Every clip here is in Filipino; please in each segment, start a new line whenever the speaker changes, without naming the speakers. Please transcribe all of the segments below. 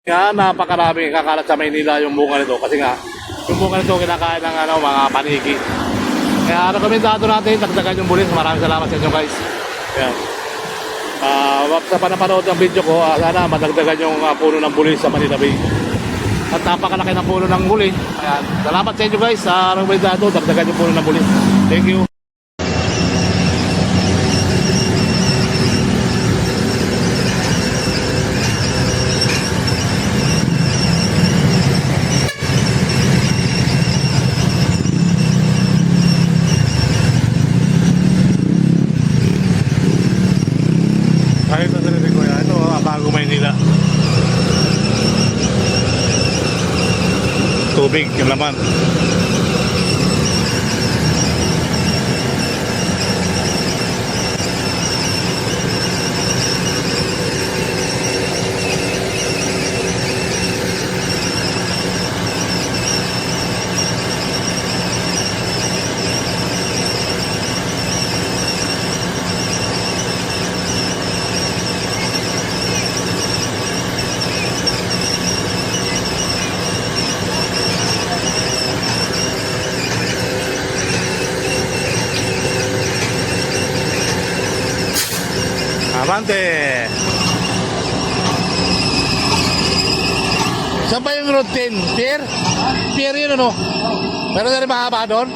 Kaya napakarami kakalat sa Maynila yung bunga nito kasi nga yung bunga nito kinakain ng mga paniki. Kaya rekomendado natin dagdagan yung bulis. Maraming salamat sa inyo guys. Ayan. Sa panapanood ng video ko, sana madagdagan yung puno ng bulis sa Manila Bay. At napakalaki ng puno ng bulis. Ayan. Salamat sa inyo guys. Rekomendado dagdagan yung puno ng bulis. Thank you. Kahit na sa ko yan, ito bago Maynila. Tubig, yung laman. Avante! Saan ba yung routine? Pier? Pier yun ano? Meron na rin mahaba doon?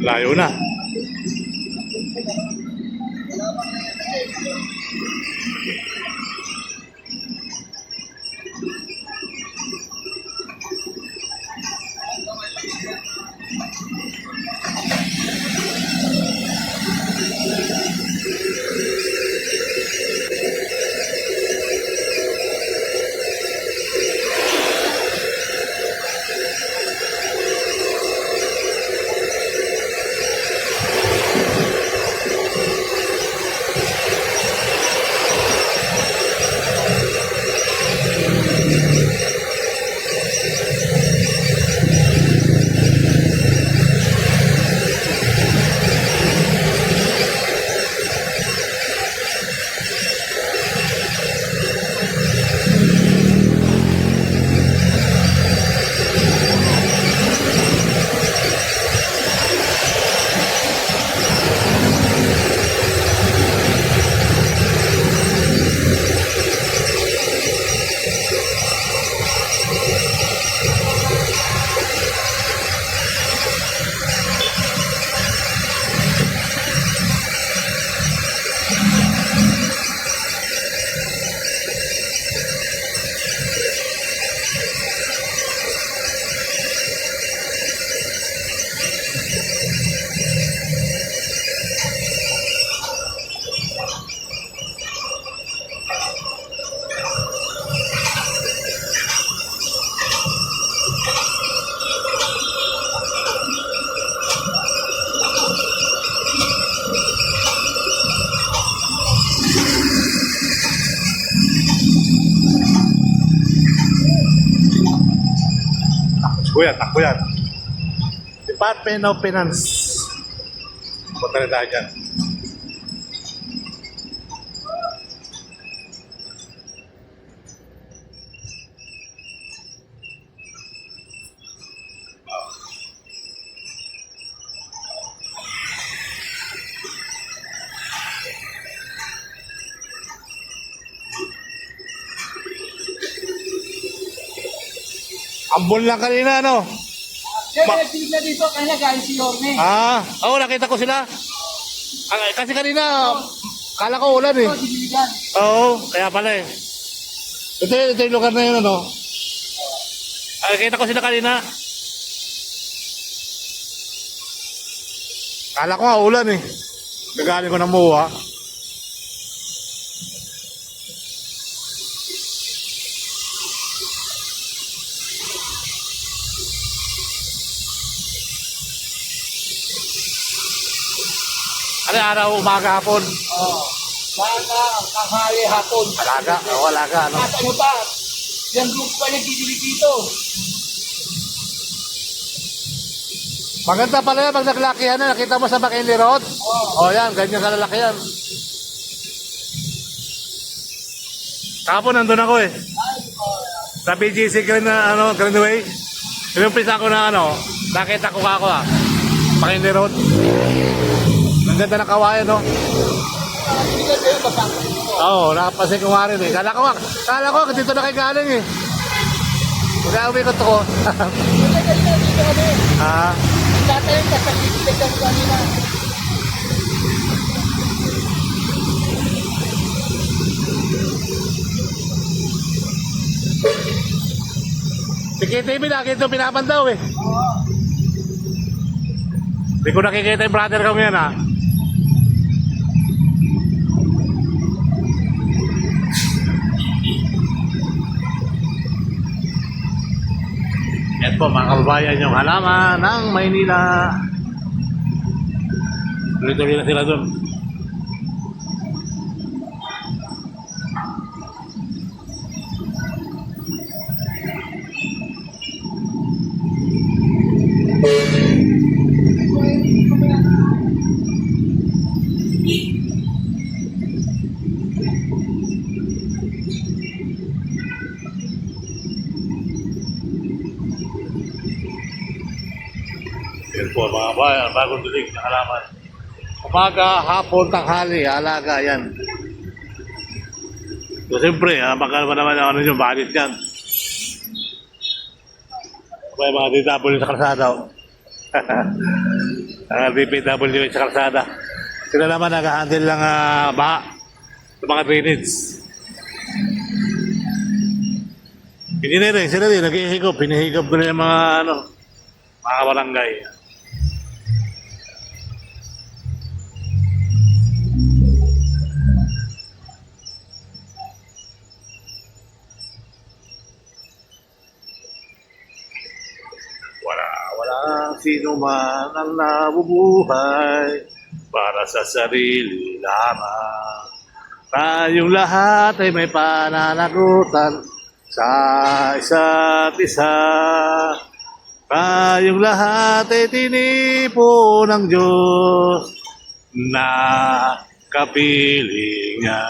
Layo na. Takbo yan. Department of Finance. Punta rin tayo dyan. Ambon lang kanina, no?
Sila dito, kanya galing si Yorme.
Oo, nakita ko sila. Kasi kanina, kala ko ulan eh. Oo, kaya pala eh. Ito yung lugar na yun, ano? Nakita ko sila kanina. Kala ko nga ulan eh. Gagaling ko ng muwa. Ano araw, umaga, hapon?
Oo. Baka, kahali, hapon.
Alaga, alaga, ano?
At ano pa, yan group pa nagdidilig dito.
Maganda pala yan pag naglakihan na. Nakita mo sa McKinley Road? Oh, yan. Ganyan kalalaki yan. Kapon nandun ako eh. Sa BGC Greenway. Pinumpisa ko na nakita ko ako McKinley Road. Ang ganda ng kawayan, no? Oo, nakapasin ko nga rin eh. Kala ko, dito na kayo galing eh. Kaya umikot ko. Ah.
Tatay ka sa titig ng kanina.
Si KTV nakita ito pinapandaw eh. Hindi ko nakikita yung brother ko ngayon ha. Yan po mga kababayan yung halaman ng Maynila. Tuloy-tuloy na sila dun. Yan po mga bayan, bagong dulig na halaman. Umaga, hapon, tanghali, alaga yan. So siyempre, baka naman yung budget yan. May mga DW sa kalsada. Mga DPW sa kalsada. Sila naman nag-handle lang baha sa mga drainage. Engineering, sila din, nag-ihigop. Pinihigop ko rin yung mga mga barangay. Walang sino man ang nabubuhay para sa sarili lamang. Tayong lahat ay may pananagutan sa isa't isa. Tayong lahat ay tinipo ng Diyos na kapiling niya.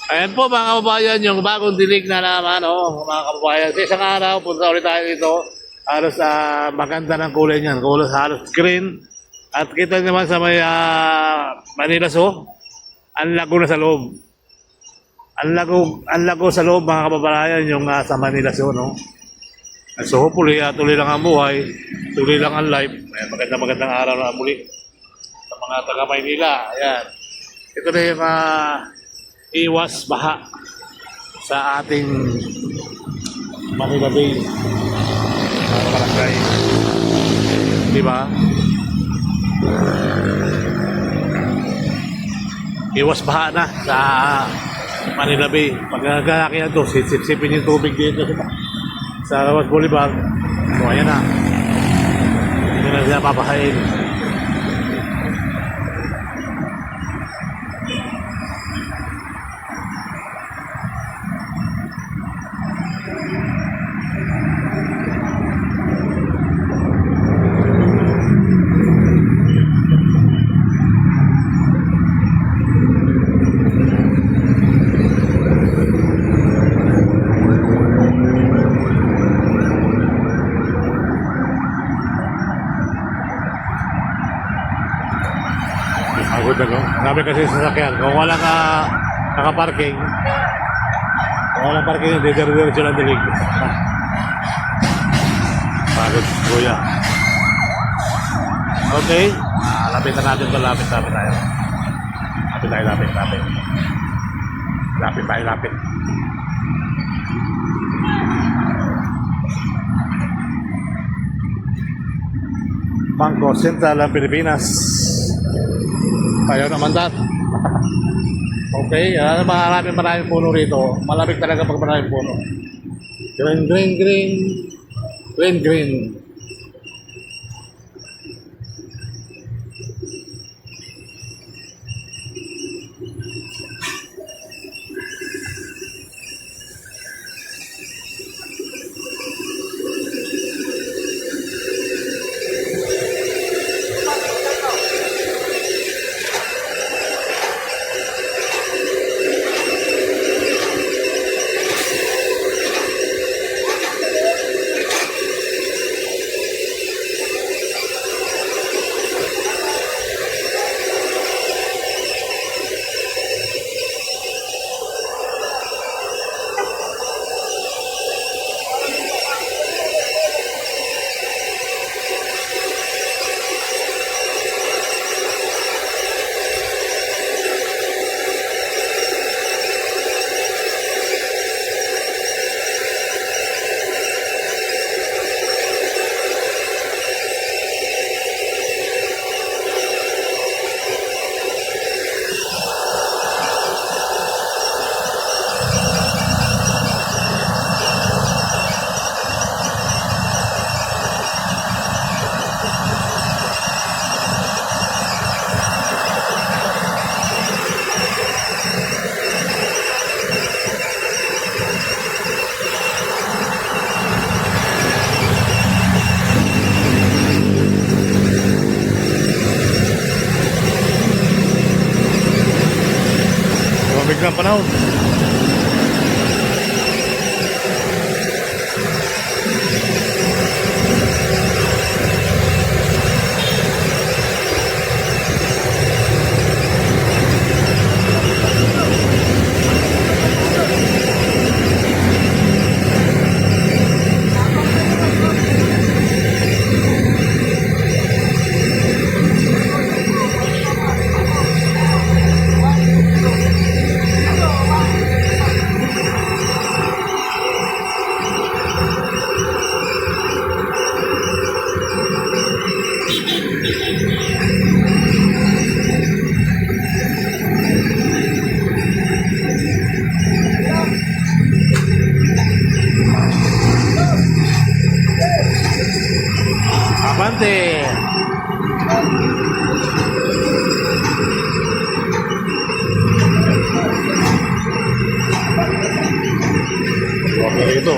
Ayan po mga kababayan, yung bagong dilig na naman, mga kababayan. Sa isang araw, punta ulit tayo dito. Halos maganda ng kulay niyan. Kulay halos green. At kita naman sa may Manila Zoo, ang lago na sa loob. Ang lago sa loob mga kababayan yung sa Manila Zoo, no? So hopefully, tuloy lang ang buhay, tuloy lang ang life. Ayan, magandang araw na muli sa mga taga Maynila. Ayan. Ito na yung iwas baha sa ating Manila Bay. Barangay. Di ba? Iwas baha na sa Manila Bay. Pag nagkakakihan to, sipsipin yung tubig dito sa Rojas Boulevard. So, ayan na. Hindi na sila papahain. Pagod na ko. Sabi kasi sa sasakyan, kung walang nakaparking, kung walang parking, hindi diretso lang dilig. Pagod, kuya. Okay. Lapitan natin ito. Lapit tayo. Lapit. Bangko Sentral ng Pilipinas. Ayaw naman dat. Okay, maraming puno rito. Malamig talaga pag maraming puno. Green. panahon. Abante! Huwag na rito.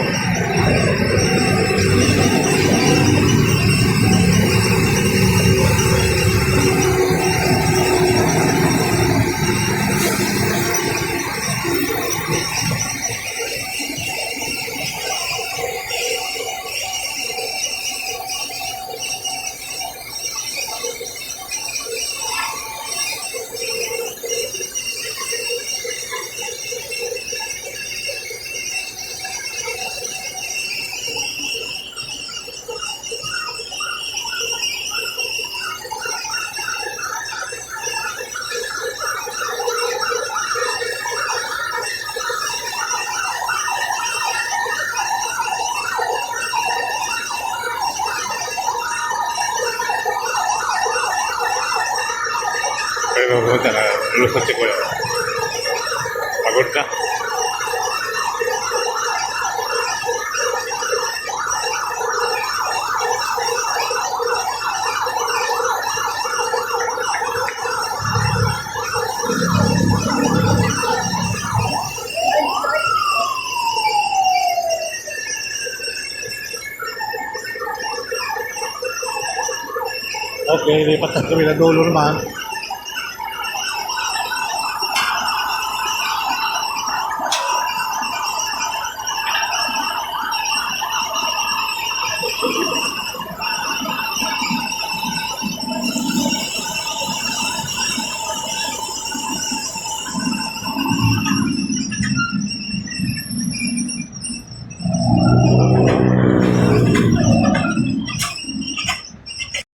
Pero pumunta na, lulusot si Kuya. Pagod ka? Okay, lipat na kami na dulo naman.